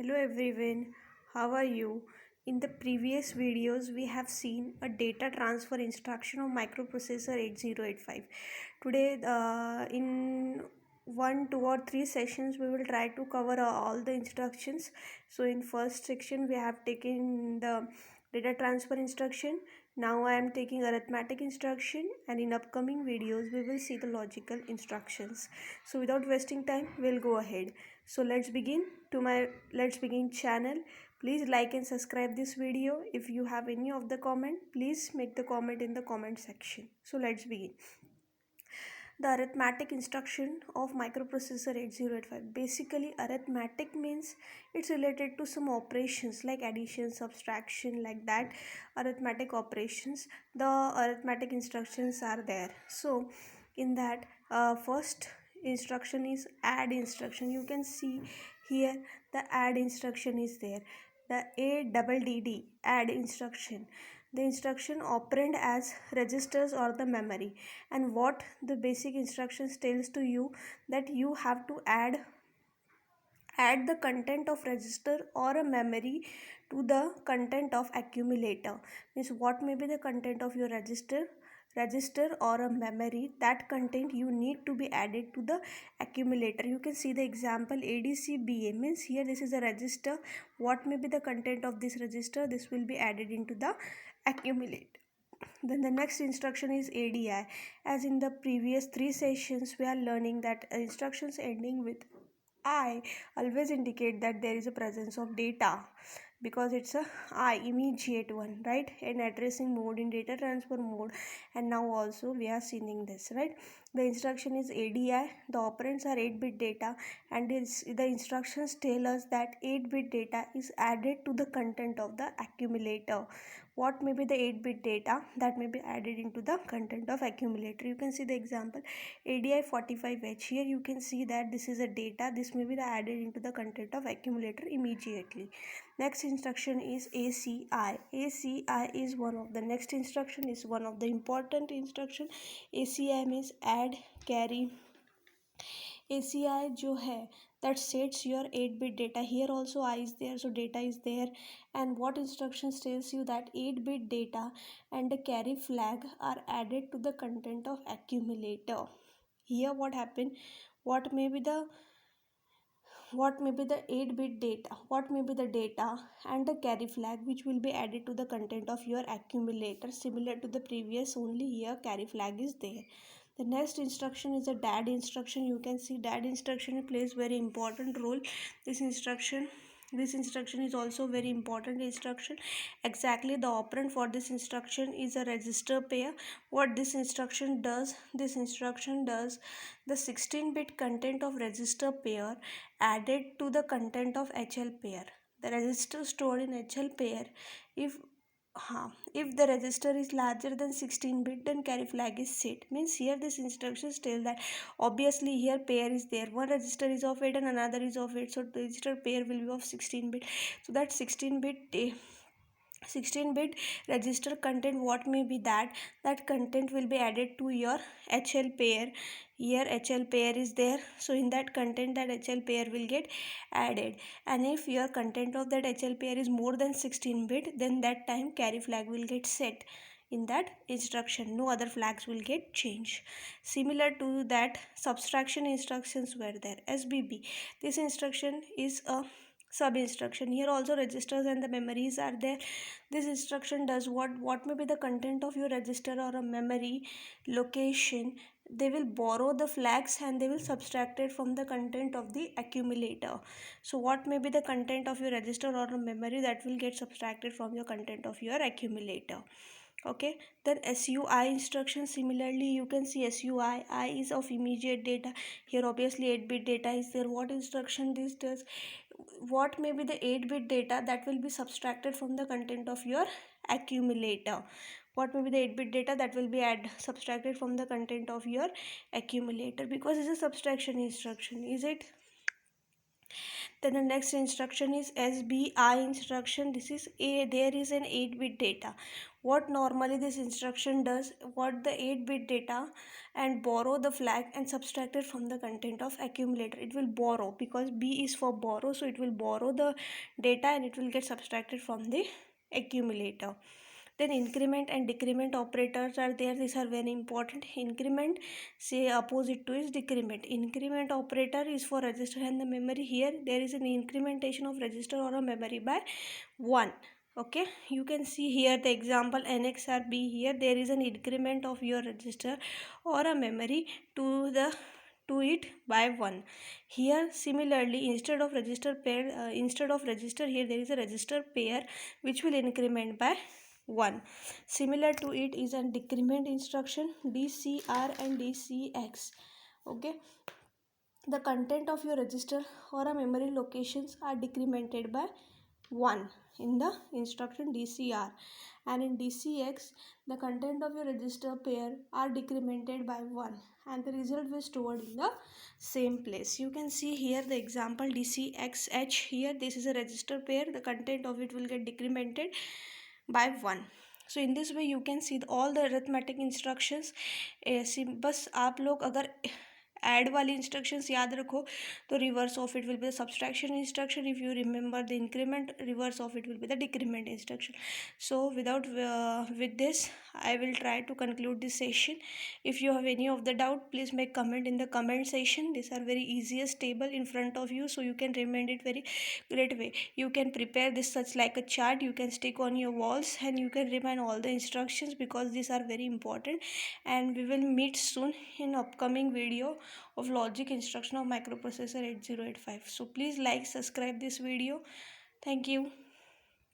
Hello everyone, how are you? In the previous videos, we have seen a data transfer instruction of microprocessor 8085. Today, in 1, 2 or 3 sessions, we will try to cover all the instructions. So, in first section, we have taken the data transfer instruction. Now, I am taking arithmetic instruction, and in upcoming videos, we will see the logical instructions. So, without wasting time, we'll go ahead. So let's begin channel. Please like and subscribe this video. If you have any of the comment, please make the comment in the comment section. So let's begin. The arithmetic instruction of microprocessor 8085. Basically, arithmetic means it's related to some operations like addition, subtraction, like that. Arithmetic operations. The arithmetic instructions are there. So in that, first instruction is add instruction. You can see here the add instruction is there. The ADD add instruction, the instruction operand as registers or the memory, and what the basic instructions tells to you that you have to add the content of register or a memory to the content of accumulator. Means what may be the content of your register or a memory, that content you need to be added to the accumulator. You can see the example ADCBA, means here this is a register. What may be the content of this register? This will be added into the accumulator. Then the next instruction is ADI. As in the previous 3 sessions, we are learning that instructions ending with I always indicate that there is a presence of data, because it's a I immediate one, right? In addressing mode, in data transfer mode, and now also we are seeing this, right? The instruction is ADI. The operands are 8-bit data, and the instructions tell us that 8-bit data is added to the content of the accumulator. What may be the 8-bit data that may be added into the content of accumulator? You can see the example ADI45H. Here you can see that this is a data. This may be added into the content of accumulator immediately. Next instruction is ACI. ACI is one of the next instruction, is one of the important instruction. ACI means add carry. ACI जो है that sets your 8-bit data. Here also I is there, so data is there. And what instructions tells you that 8-bit data and a carry flag are added to the content of accumulator. Here what happened? What may be the 8-bit data, what may be the data and the carry flag which will be added to the content of your accumulator, similar to the previous, only here carry flag is there. The next instruction is a DAD instruction. You can see DAD instruction plays very important role. This instruction is also very important instruction. Exactly, the operand for this instruction is a register pair. What this instruction does? This instruction does the 16-bit content of register pair added to the content of HL pair. The register stored in HL pair, if the register is larger than 16-bit, then carry flag is set. Means here this instructions tell that obviously here pair is there. One register is of 8 and another is of 8. So the register pair will be of 16-bit. So that 16-bit register content, what may be that content will be added to your HL pair. Here HL pair is there, so in that content that HL pair will get added. And if your content of that HL pair is more than 16-bit, then that time carry flag will get set in that instruction. No other flags will get changed. Similar to that, subtraction instructions were there. SBB, this instruction is a sub instruction. Here also registers and the memories are there. This instruction does what may be the content of your register or a memory location. They will borrow the flags and they will subtract it from the content of the accumulator. So what may be the content of your register or a memory, that will get subtracted from your content of your accumulator. Okay, then SUI instruction, similarly you can see SUI, I is of immediate data. Here obviously 8-bit data is there. What instruction this does? What may be the 8-bit data that will be subtracted from the content of your accumulator? What may be the 8-bit data that will be subtracted from the content of your accumulator? Because it's a subtraction instruction, is it? Then the next instruction is SBI instruction. This is there is an 8-bit data. What normally this instruction does, what the 8-bit data and borrow the flag and subtract it from the content of accumulator. It will borrow because B is for borrow, so it will borrow the data and it will get subtracted from the accumulator. Then increment and decrement operators are there. These are very important. Increment, say opposite to is decrement. Increment operator is for register and the memory. Here there is an incrementation of register or a memory by 1. Okay, you can see here the example NXRB. Here there is an increment of your register or a memory to it by 1. Here similarly, instead of register here there is a register pair which will increment by 1. Similar to it is a decrement instruction, DCR and DCX. Okay, the content of your register or a memory locations are decremented by 1 in the instruction DCR, and in DCX the content of your register pair are decremented by 1 and the result will stored in the same place. You can see here the example DCXH. Here this is a register pair, the content of it will get decremented by 1. So in this way you can see all the arithmetic instructions. बस आप लोग अगर add वाली instructions याद रखो तो reverse of it will be the subtraction instruction. If you remember the increment, reverse of it will be the decrement instruction. So without with this I will try to conclude this session. If you have any of the doubt, please make comment in the comment section. These are very easiest table in front of you, so you can remember it very great way. You can prepare this such like a chart, you can stick on your walls and you can remind all the instructions because these are very important. And we will meet soon in upcoming video of logic instruction of microprocessor 8085. So please like, subscribe this video. Thank you.